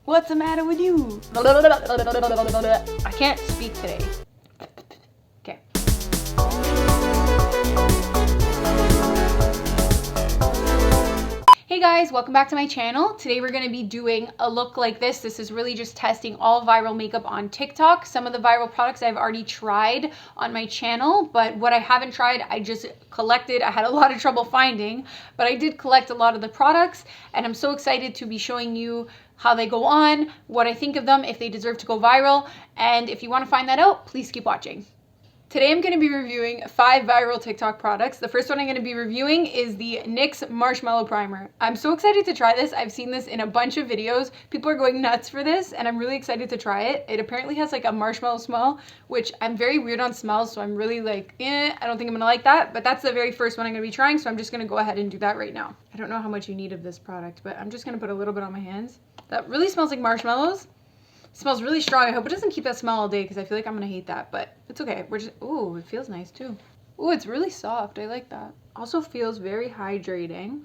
What's the matter with you? I can't speak today. Okay. Hey guys, welcome back to my channel. Today we're going to be doing a look like this. This is really just testing all viral makeup on TikTok. Some of the viral products I've already tried on my channel, but what I haven't tried, I just collected. I had a lot of trouble finding, but I did collect a lot of the products, and I'm so excited to be showing you how they go on, what I think of them, if they deserve to go viral, and if you want to find that out, please keep watching. Today I'm going to be reviewing 5 viral TikTok products. The first one I'm going to be reviewing is the NYX Marshmallow Primer. I'm so excited to try this. I've seen this in a bunch of videos. People are going nuts for this, and I'm really excited to try it. It apparently has like a marshmallow smell, which I'm very weird on smells, so I'm really like, I don't think I'm going to like that, but that's the very first one I'm going to be trying, so I'm just going to go ahead and do that right now. I don't know how much you need of this product, but I'm just going to put a little bit on my hands. That really smells like marshmallows. It smells really strong. I hope it doesn't keep that smell all day because I feel like I'm gonna hate that, but it's okay. We're just, ooh, it feels nice too. Ooh, it's really soft. I like that. Also feels very hydrating.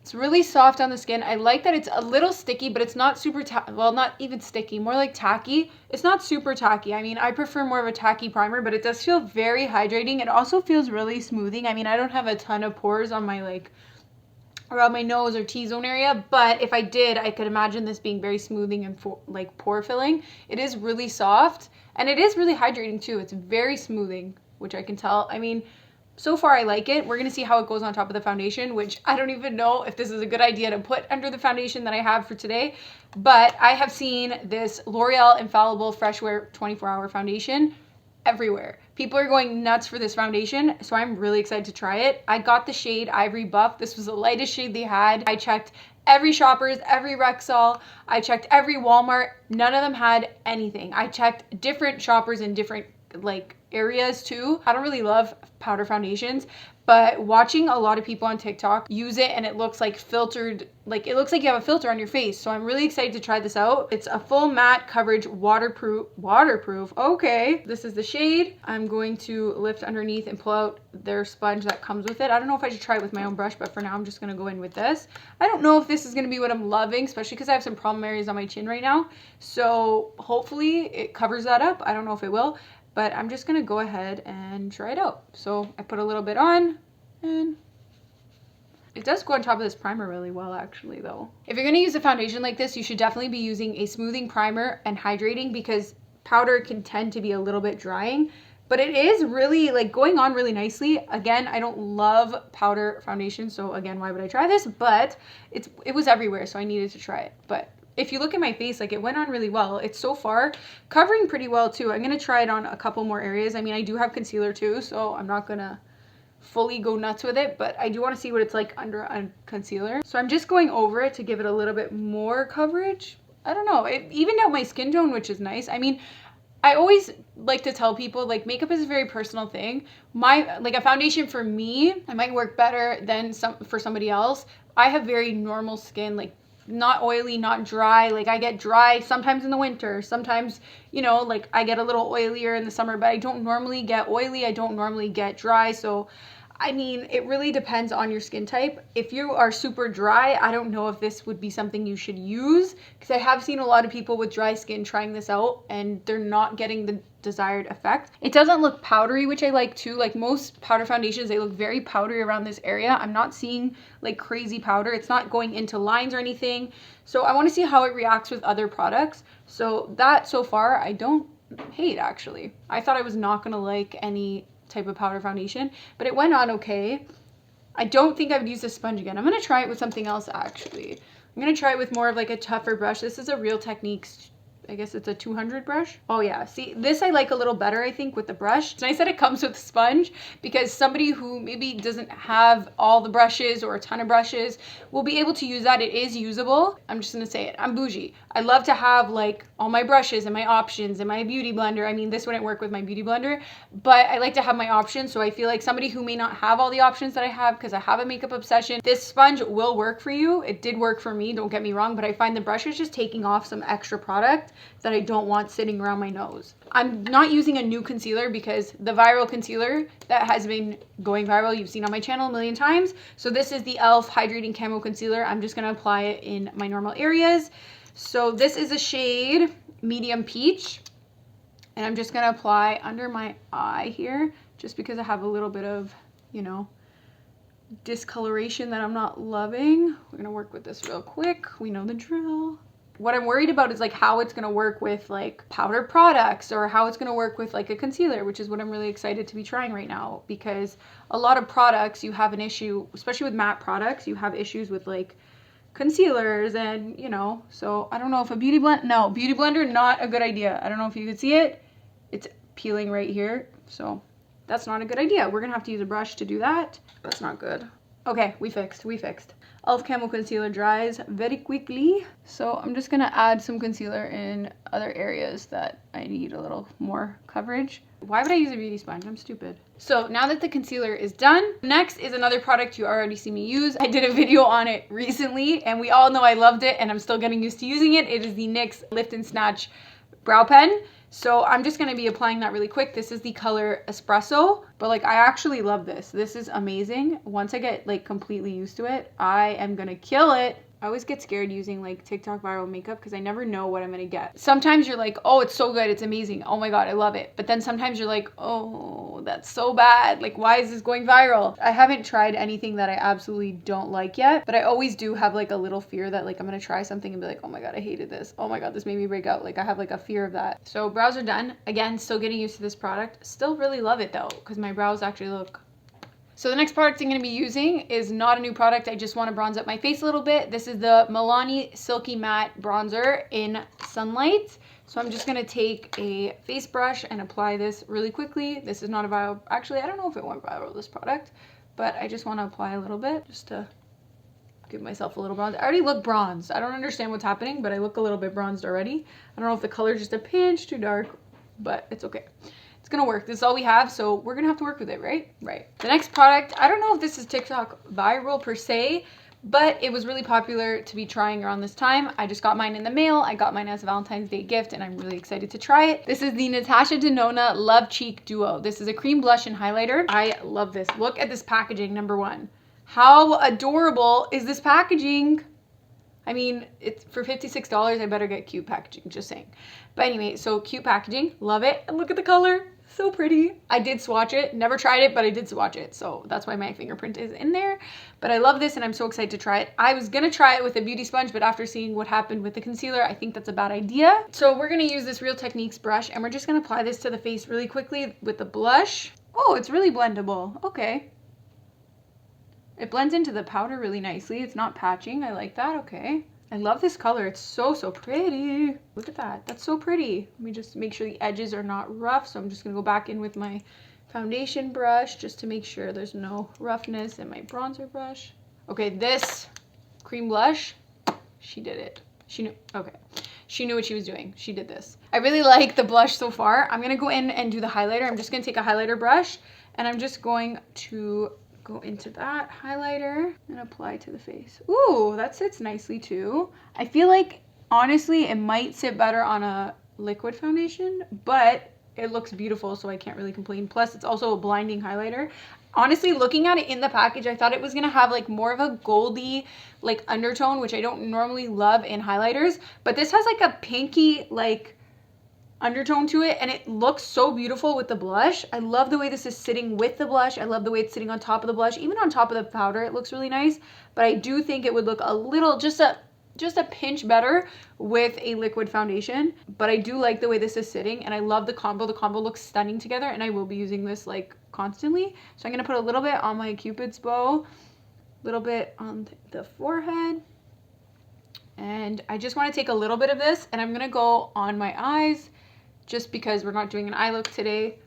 It's really soft on the skin. I like that it's a little sticky, but it's not super, well, not even sticky, more like tacky. It's not super tacky. I mean, I prefer more of a tacky primer, but it does feel very hydrating. It also feels really smoothing. I mean, I don't have a ton of pores on my like around my nose or T-zone area, but if I did, I could imagine this being very smoothing and like pore filling. It is really soft, and it is really hydrating too. It's very smoothing, which I can tell. I mean, so far I like it. We're gonna see how it goes on top of the foundation, which I don't even know if this is a good idea to put under the foundation that I have for today, but I have seen this L'Oreal Infallible Fresh Wear 24-hour foundation everywhere. People are going nuts for this foundation, so I'm really excited to try it. I got the shade Ivory Buff. This was the lightest shade they had. I checked every Shoppers, every Rexall. I checked every Walmart. None of them had anything. I checked different Shoppers in different like areas too. I don't really love powder foundations, but watching a lot of people on TikTok use it and it looks like filtered, like it looks like you have a filter on your face. So I'm really excited to try this out. It's a full matte coverage waterproof. Okay. This is the shade. I'm going to lift underneath and pull out their sponge that comes with it. I don't know if I should try it with my own brush, but for now I'm just going to go in with this. I don't know if this is going to be what I'm loving, especially because I have some problem areas on my chin right now. So hopefully it covers that up. I don't know if it will, but I'm just gonna go ahead and try it out. So I put a little bit on, and it does go on top of this primer really well actually though. If you're gonna use a foundation like this, you should definitely be using a smoothing primer and hydrating, because powder can tend to be a little bit drying, but it is really like going on really nicely. Again, I don't love powder foundation, so again, why would I try this? But it was everywhere, so I needed to try it. But if you look at my face, like it went on really well. It's so far covering pretty well too. I'm going to try it on a couple more areas. I mean, I do have concealer too, so I'm not going to fully go nuts with it, but I do want to see what it's like under a concealer. So I'm just going over it to give it a little bit more coverage. I don't know. It evened out my skin tone, which is nice. I mean, I always like to tell people like makeup is a very personal thing. Like a foundation for me, it might work better than for somebody else. I have very normal skin, like not oily, not dry. Like I get dry sometimes in the winter, sometimes, you know, like I get a little oilier in the summer, but I don't normally get oily. I don't normally get dry. So I mean, it really depends on your skin type. If you are super dry, I don't know if this would be something you should use, because I have seen a lot of people with dry skin trying this out and they're not getting the desired effect. It doesn't look powdery, which I like too. Like most powder foundations, they look very powdery around this area. I'm not seeing like crazy powder. It's not going into lines or anything. So I want to see how it reacts with other products. So that so far, I don't hate actually. I thought I was not going to like any type of powder foundation, but it went on okay. I don't think I would use this sponge again. I'm going to try it with something else actually. I'm going to try it with more of like a tougher brush. This is a Real Techniques, I guess it's a 200 brush. Oh yeah, see, this I like a little better, I think, with the brush. It's nice that it comes with a sponge, because somebody who maybe doesn't have all the brushes or a ton of brushes will be able to use that. It is usable. I'm just gonna say it, I'm bougie. I love to have like all my brushes and my options and my beauty blender. I mean, this wouldn't work with my beauty blender, but I like to have my options. So I feel like somebody who may not have all the options that I have, because I have a makeup obsession, this sponge will work for you. It did work for me, don't get me wrong, but I find the brush is just taking off some extra product that I don't want sitting around my nose. I'm not using a new concealer because the viral concealer that has been going viral, you've seen on my channel a million times. So this is the e.l.f. Hydrating Camo Concealer. I'm just gonna apply it in my normal areas. So this is a shade medium peach. And I'm just going to apply under my eye here, just because I have a little bit of, you know, discoloration that I'm not loving. We're going to work with this real quick. We know the drill. What I'm worried about is like how it's going to work with like powder products, or how it's going to work with like a concealer, which is what I'm really excited to be trying right now, because a lot of products you have an issue, especially with matte products, you have issues with like concealers and, you know, so I don't know if a beauty blender, not a good idea. I don't know if you can see it. It's peeling right here, so that's not a good idea. We're gonna have to use a brush to do that. That's not good. Okay, we fixed. Elf Camo Concealer dries very quickly. So I'm just gonna add some concealer in other areas that I need a little more coverage. Why would I use a beauty sponge? I'm stupid. So now that the concealer is done, next is another product you already see me use. I did a video on it recently and we all know I loved it and I'm still getting used to using it. It is the NYX Lift and Snatch Brow Pen. So I'm just going to be applying that really quick. This is the color Espresso, but like I actually love this. This is amazing. Once I get like completely used to it, I am going to kill it. I always get scared using like TikTok viral makeup because I never know what I'm going to get. Sometimes you're like, oh, it's so good. It's amazing. Oh my God, I love it. But then sometimes you're like, oh, that's so bad. Like, why is this going viral? I haven't tried anything that I absolutely don't like yet, but I always do have like a little fear that like I'm going to try something and be like, oh my God, I hated this. Oh my God, this made me break out. Like I have like a fear of that. So brows are done. Again, still getting used to this product. Still really love it though, because my brows actually look. So the next product I'm going to be using is not a new product. I just want to bronze up my face a little bit. This is the Milani Silky Matte Bronzer in Sunlight. So I'm just going to take a face brush and apply this really quickly. This is not a viral. Actually, I don't know if it went viral, this product, but I just want to apply a little bit just to give myself a little bronze. I already look bronzed. I don't understand what's happening, but I look a little bit bronzed already. I don't know if the color is just a pinch too dark, but it's okay. It's gonna work. This is all we have, so we're gonna have to work with it, right? Right. The next product, I don't know if this is TikTok viral per se, but it was really popular to be trying around this time. I just got mine in the mail. I got mine as a Valentine's Day gift, and I'm really excited to try it. This is the Natasha Denona Love Cheek Duo. This is a cream blush and highlighter. I love this. Look at this packaging, number one. How adorable is this packaging? I mean, it's for $56, I better get cute packaging, just saying. But anyway, so cute packaging, love it. And look at the color, so pretty. I did swatch it, never tried it, but I did swatch it. So that's why my fingerprint is in there. But I love this and I'm so excited to try it. I was gonna try it with a beauty sponge, but after seeing what happened with the concealer, I think that's a bad idea. So we're gonna use this Real Techniques brush and we're just gonna apply this to the face really quickly with the blush. Oh, it's really blendable, okay. It blends into the powder really nicely. It's not patching. I like that. Okay. I love this color. It's so, so pretty. Look at that. That's so pretty. Let me just make sure the edges are not rough. So I'm just going to go back in with my foundation brush just to make sure there's no roughness in my bronzer brush. Okay, this cream blush, she did it. She knew. Okay. She knew what she was doing. She did this. I really like the blush so far. I'm going to go in and do the highlighter. I'm just going to take a highlighter brush and I'm just going to go into that highlighter and apply to the face. Ooh, that sits nicely too. I feel like honestly it might sit better on a liquid foundation, but it looks beautiful, so I can't really complain. Plus it's also a blinding highlighter. Honestly, looking at it in the package, I thought it was gonna have like more of a goldy like undertone, which I don't normally love in highlighters, but this has like a pinky like undertone to it and it looks so beautiful with the blush. I love the way this is sitting with the blush. I love the way it's sitting on top of the blush. Even on top of the powder it looks really nice, but I do think it would look a little just a pinch better with a liquid foundation. But I do like the way this is sitting and I love the combo. The combo looks stunning together and I will be using this like constantly. So I'm gonna put a little bit on my Cupid's bow, a little bit on the forehead, and I just want to take a little bit of this and I'm gonna go on my eyes. Just because we're not doing an eye look today,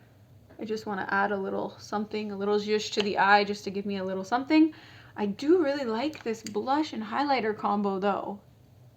I just want to add a little something, a little zhuzh to the eye just to give me a little something. I do really like this blush and highlighter combo though.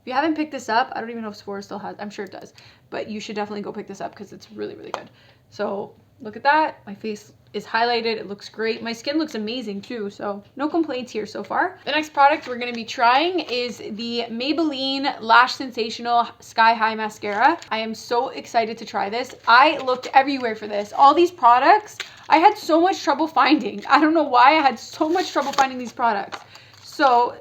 If you haven't picked this up, I don't even know if Sephora still has, I'm sure it does, but you should definitely go pick this up because it's really, really good. So look at that. My face is highlighted. It looks great. My skin looks amazing too, so no complaints here so far. The next product we're going to be trying is the Maybelline Lash Sensational Sky High Mascara. I am so excited to try this. I looked everywhere for this. All these products, I had so much trouble finding. I don't know why I had so much trouble finding these products. So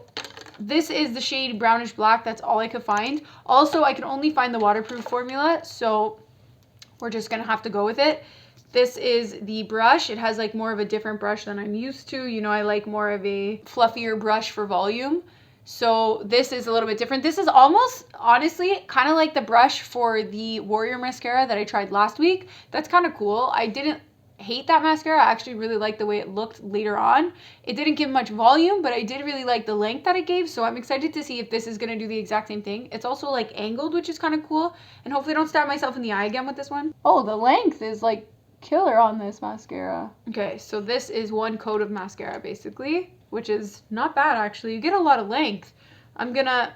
This is the shade Brownish Black. That's all I could find. Also, I can only find the waterproof formula, so we're just gonna have to go with it. This is the brush. It has like more of a different brush than I'm used to. You know, I like more of a fluffier brush for volume. So this is a little bit different. This is almost, honestly, kind of like the brush for the Warrior mascara that I tried last week. That's kind of cool. I didn't hate that mascara. I actually really liked the way it looked later on. It didn't give much volume, but I did really like the length that it gave. So I'm excited to see if this is going to do the exact same thing. It's also like angled, which is kind of cool. And hopefully I don't stab myself in the eye again with this one. Oh, the length is like killer on this mascara. Okay, so this is one coat of mascara basically, which is not bad actually. You get a lot of length. I'm gonna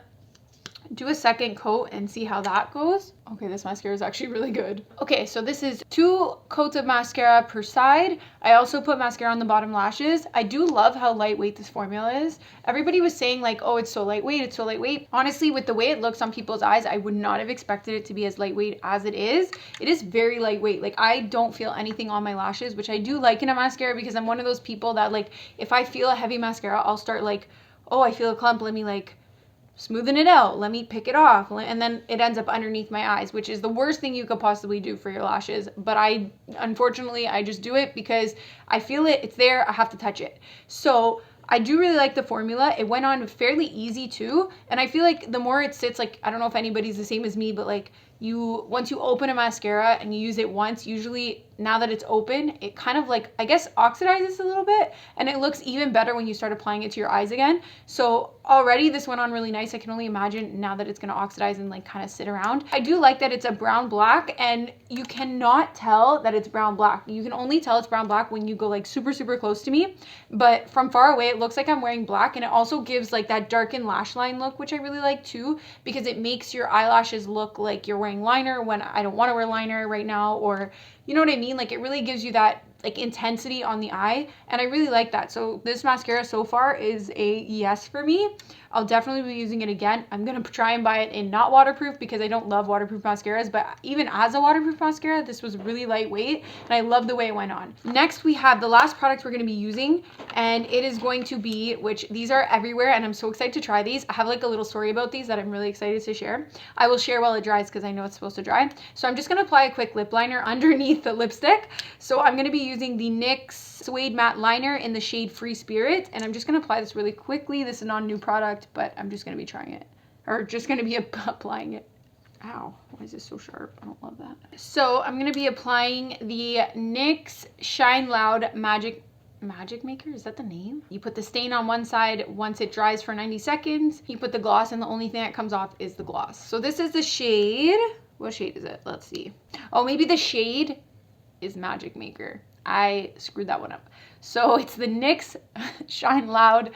do a second coat and see how that goes. Okay, this mascara is actually really good. Okay, so this is 2 coats of mascara per side. I also put mascara on the bottom lashes. I do love how lightweight this formula is. Everybody was saying like, oh, it's so lightweight, it's so lightweight. Honestly, with the way it looks on people's eyes, I would not have expected it to be as lightweight as it is. It is very lightweight. Like, I don't feel anything on my lashes, which I do like in a mascara because I'm one of those people that like, if I feel a heavy mascara, I'll start like, oh, I feel a clump, let me like smoothing it out, let me pick it off, and then it ends up underneath my eyes, which is the worst thing you could possibly do for your lashes. But unfortunately, I just do it because I feel it, it's there, I have to touch it. So I do really like the formula. It went on fairly easy too, and I feel like the more it sits, like, I don't know if anybody's the same as me, but like, once you open a mascara and you use it once, usually now that it's open, it kind of like, I guess, oxidizes a little bit, and it looks even better when you start applying it to your eyes again. So already this went on really nice. I can only imagine now that it's going to oxidize and like kind of sit around. I do like that it's a brown black, and you cannot tell that it's brown black. You can only tell it's brown black when you go like super, super close to me, but from far away, it looks like I'm wearing black, and it also gives like that darkened lash line look, which I really like too, because it makes your eyelashes look like you're wearing liner when I don't want to wear liner right now, or you know what I mean? Like, it really gives you that like intensity on the eye, and I really like that. So this mascara so far is a yes for me. I'll definitely be using it again. I'm gonna try and buy it in not waterproof because I don't love waterproof mascaras, but even as a waterproof mascara, this was really lightweight and I love the way it went on. Next, we have the last product we're gonna be using, and it is going to be, which these are everywhere and I'm so excited to try these. I have like a little story about these that I'm really excited to share. I will share while it dries because I know it's supposed to dry. So I'm just gonna apply a quick lip liner underneath the lipstick. So I'm gonna be using the NYX Suede Matte Liner in the shade Free Spirit, and I'm just gonna apply this really quickly. This is not a new product, but I'm just gonna be trying it, or just gonna be applying it. Ow, why is this so sharp? I don't love that. So I'm gonna be applying the NYX Shine Loud Magic Maker, is that the name? You put the stain on one side. Once it dries for 90 seconds, you put the gloss, and the only thing that comes off is the gloss. So this is the shade, what shade is it? Let's see. Oh, maybe the shade is Magic Maker. I screwed that one up. So it's the NYX Shine Loud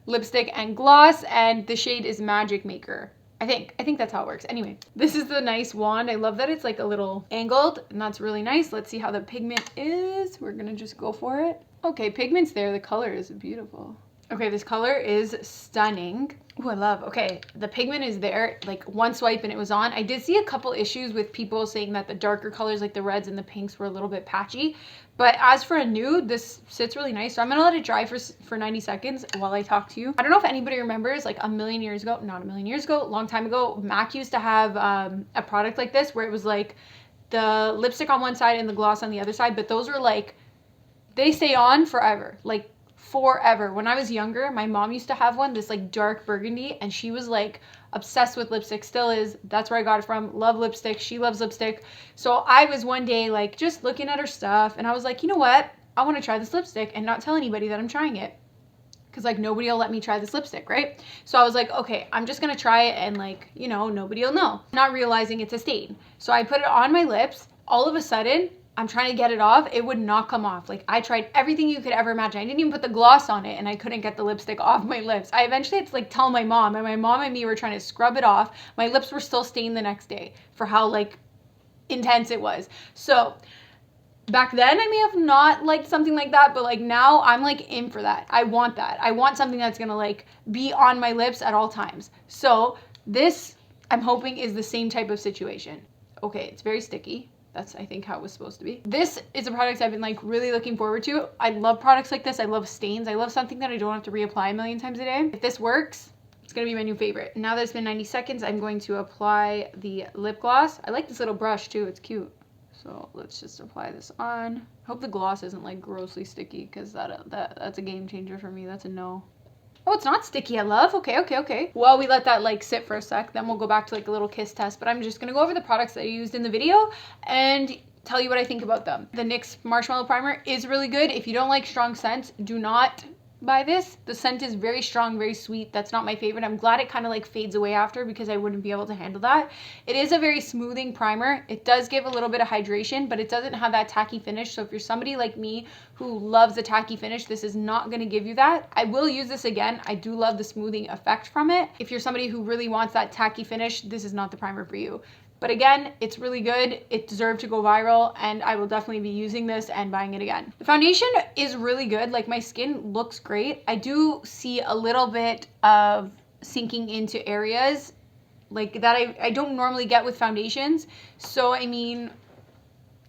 lipstick and gloss, and the shade is Magic Maker. I think that's how it works. Anyway, this is the nice wand. I love that it's like a little angled, and that's really nice. Let's see how the pigment is. We're gonna just go for it. Okay, pigment's there. The color is beautiful. Okay, this color is stunning. Oh, I love. Okay, the pigment is there, like one swipe and it was on. I did see a couple issues with people saying that the darker colors like the reds and the pinks were a little bit patchy, but as for a nude, this sits really nice. So I'm gonna let it dry for 90 seconds while I talk to you. I don't know if anybody remembers, like a million years ago, not a million years ago, a long time ago, MAC used to have a product like this where it was like the lipstick on one side and the gloss on the other side, but those were like, they stay on forever, like forever. When I was younger, my mom used to have one, this like dark burgundy, and she was like obsessed with lipstick, still is. That's where I got it from. Love lipstick. She loves lipstick. So I was one day like just looking at her stuff, and I was like, you know what? I want to try this lipstick and not tell anybody that I'm trying it, because like nobody will let me try this lipstick, right? So I was like, okay, I'm just gonna try it, and like, you know, nobody will know. Not realizing it's a stain. So I put it on my lips. All of a sudden, I'm trying to get it off. It would not come off. Like, I tried everything you could ever imagine. I didn't even put the gloss on it, and I couldn't get the lipstick off my lips. I eventually had to like tell my mom, and my mom and me were trying to scrub it off. My lips were still stained the next day for how like intense it was. So back then I may have not liked something like that, but like now I'm like in for that. I want that. I want something that's gonna like be on my lips at all times. So this, I'm hoping, is the same type of situation. Okay, it's very sticky. That's, I think, how it was supposed to be. This is a product I've been like really looking forward to. I love products like this. I love stains. I love something that I don't have to reapply a million times a day. If this works, it's gonna be my new favorite. Now that it's been 90 seconds, I'm going to apply the lip gloss. I like this little brush too, it's cute. So let's just apply this on. I hope the gloss isn't like grossly sticky, because that's a game changer for me. That's a no. Oh, it's not sticky, I love. Okay. Well, we let that like sit for a sec, then we'll go back to like a little kiss test. But I'm just gonna go over the products that I used in the video and tell you what I think about them. The NYX Marshmallow Primer is really good. If you don't like strong scents, do not buy this. The scent is very strong, very sweet. That's not my favorite. I'm glad it kind of like fades away after, because I wouldn't be able to handle that. It is a very smoothing primer. It does give a little bit of hydration, but it doesn't have that tacky finish. So if you're somebody like me who loves a tacky finish, this is not going to give you that. I will use this again. I do love the smoothing effect from it. If you're somebody who really wants that tacky finish, this is not the primer for you. But again, it's really good. It deserved to go viral, and I will definitely be using this and buying it again. The foundation is really good. Like, my skin looks great. I do see a little bit of sinking into areas like that I don't normally get with foundations. So, I mean,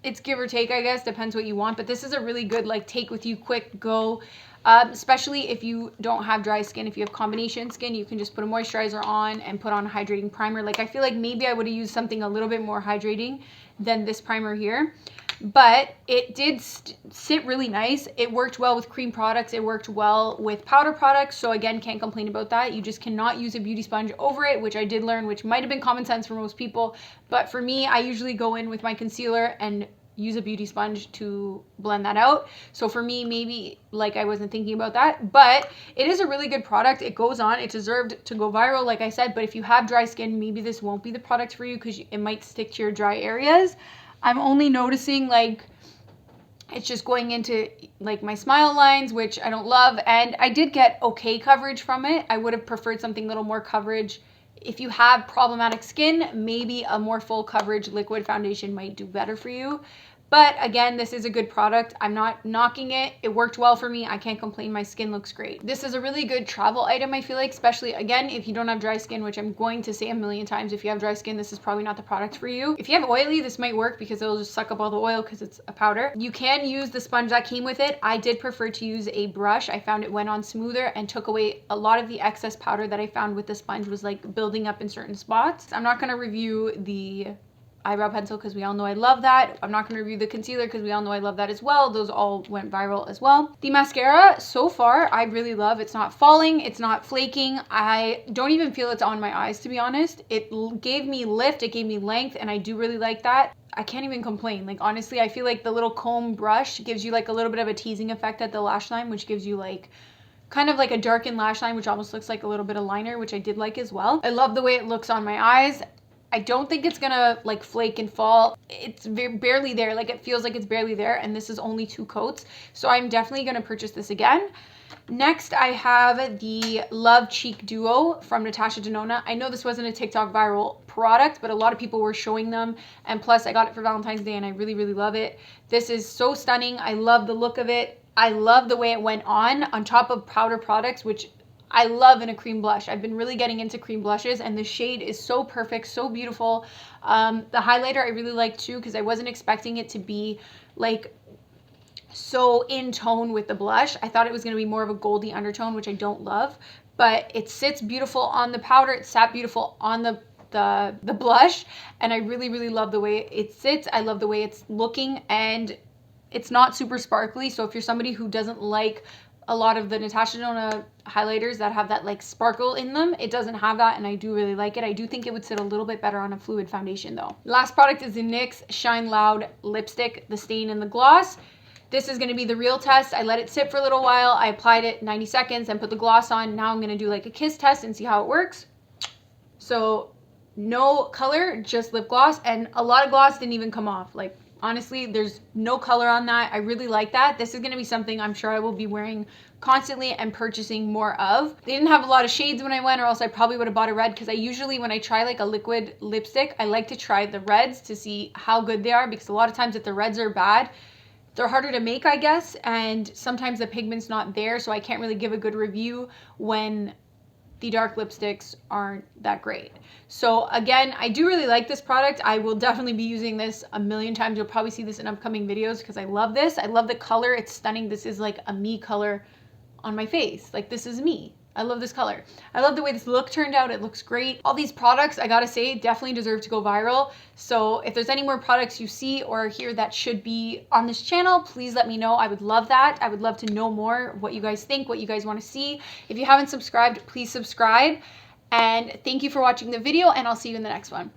it's give or take, I guess, depends what you want. But this is a really good, like, take with you, quick go. Especially if you don't have dry skin. If you have combination skin, you can just put a moisturizer on and put on a hydrating primer. Like, I feel like maybe I would have used something a little bit more hydrating than this primer here. But it did sit really nice. It worked well with cream products. It worked well with powder products. So again, can't complain about that. You just cannot use a beauty sponge over it, which I did learn, which might have been common sense for most people. But for me, I usually go in with my concealer and use a beauty sponge to blend that out. So for me, maybe like I wasn't thinking about that, but it is a really good product. It goes on, it deserved to go viral, like I said. But if you have dry skin, maybe this won't be the product for you, because it might stick to your dry areas. I'm only noticing like it's just going into like my smile lines, which I don't love. And I did get okay coverage from it. I would have preferred something a little more coverage. If you have problematic skin, maybe a more full coverage liquid foundation might do better for you. But again, this is a good product. I'm not knocking it. It worked well for me. I can't complain. My skin looks great. This is a really good travel item, I feel like, especially, again, if you don't have dry skin, which I'm going to say a million times. If you have dry skin, this is probably not the product for you. If you have oily, this might work, because it'll just suck up all the oil because it's a powder. You can use the sponge that came with it. I did prefer to use a brush. I found it went on smoother and took away a lot of the excess powder that I found with the sponge was like building up in certain spots. I'm not going to review the eyebrow pencil, because we all know I love that. I'm not going to review the concealer, because we all know I love that as well. Those all went viral as well. The mascara, so far, I really love. It's not falling. It's not flaking. I don't even feel it's on my eyes, to be honest. It gave me lift. It gave me length, and I do really like that. I can't even complain. Like, honestly, I feel like the little comb brush gives you like a little bit of a teasing effect at the lash line, which gives you like kind of like a darkened lash line, which almost looks like a little bit of liner, which I did like as well. I love the way it looks on my eyes. I don't think it's gonna like flake and fall. It's barely there. Like, it feels like it's barely there, and this is only 2 coats. So I'm definitely gonna purchase this again. Next, I have the Love Cheek Duo from Natasha Denona. I know this wasn't a TikTok viral product, but a lot of people were showing them. And plus, I got it for Valentine's Day, and I really, really love it. This is so stunning. I love the look of it. I love the way it went on top of powder products, which I love in a cream blush. I've been really getting into cream blushes, and the shade is so perfect, so beautiful. The highlighter I really like too, because I wasn't expecting it to be like so in tone with the blush. I thought it was going to be more of a goldy undertone, which I don't love, but it sits beautiful on the powder. It sat beautiful on the blush, and I really, really love the way it sits. I love the way it's looking, and it's not super sparkly. So if you're somebody who doesn't like a lot of the Natasha Denona highlighters that have that like sparkle in them, it doesn't have that, and I do really like it. I do think it would sit a little bit better on a fluid foundation though. Last product is the NYX Shine Loud lipstick, the stain and the gloss. This is going to be the real test. I let it sit for a little while. I applied it 90 seconds and put the gloss on. Now I'm going to do like a kiss test and see how it works. So no color, just lip gloss, and a lot of gloss didn't even come off. Like, honestly, there's no color on that. I really like that. This is going to be something I'm sure I will be wearing constantly and purchasing more of. They didn't have a lot of shades when I went, or else I probably would have bought a red, because I usually, when I try like a liquid lipstick, I like to try the reds to see how good they are, because a lot of times if the reds are bad, they're harder to make, I guess, and sometimes the pigment's not there, so I can't really give a good review when the dark lipsticks aren't that great. So again, I do really like this product. I will definitely be using this a million times. You'll probably see this in upcoming videos, because I love this. I love the color. It's stunning. This is like a me color on my face. Like, this is me. I love this color. I love the way this look turned out. It looks great. All these products, I gotta say, definitely deserve to go viral. So if there's any more products you see or hear that should be on this channel, please let me know. I would love that. I would love to know more, what you guys think, what you guys want to see. If you haven't subscribed, please subscribe. And thank you for watching the video, and I'll see you in the next one.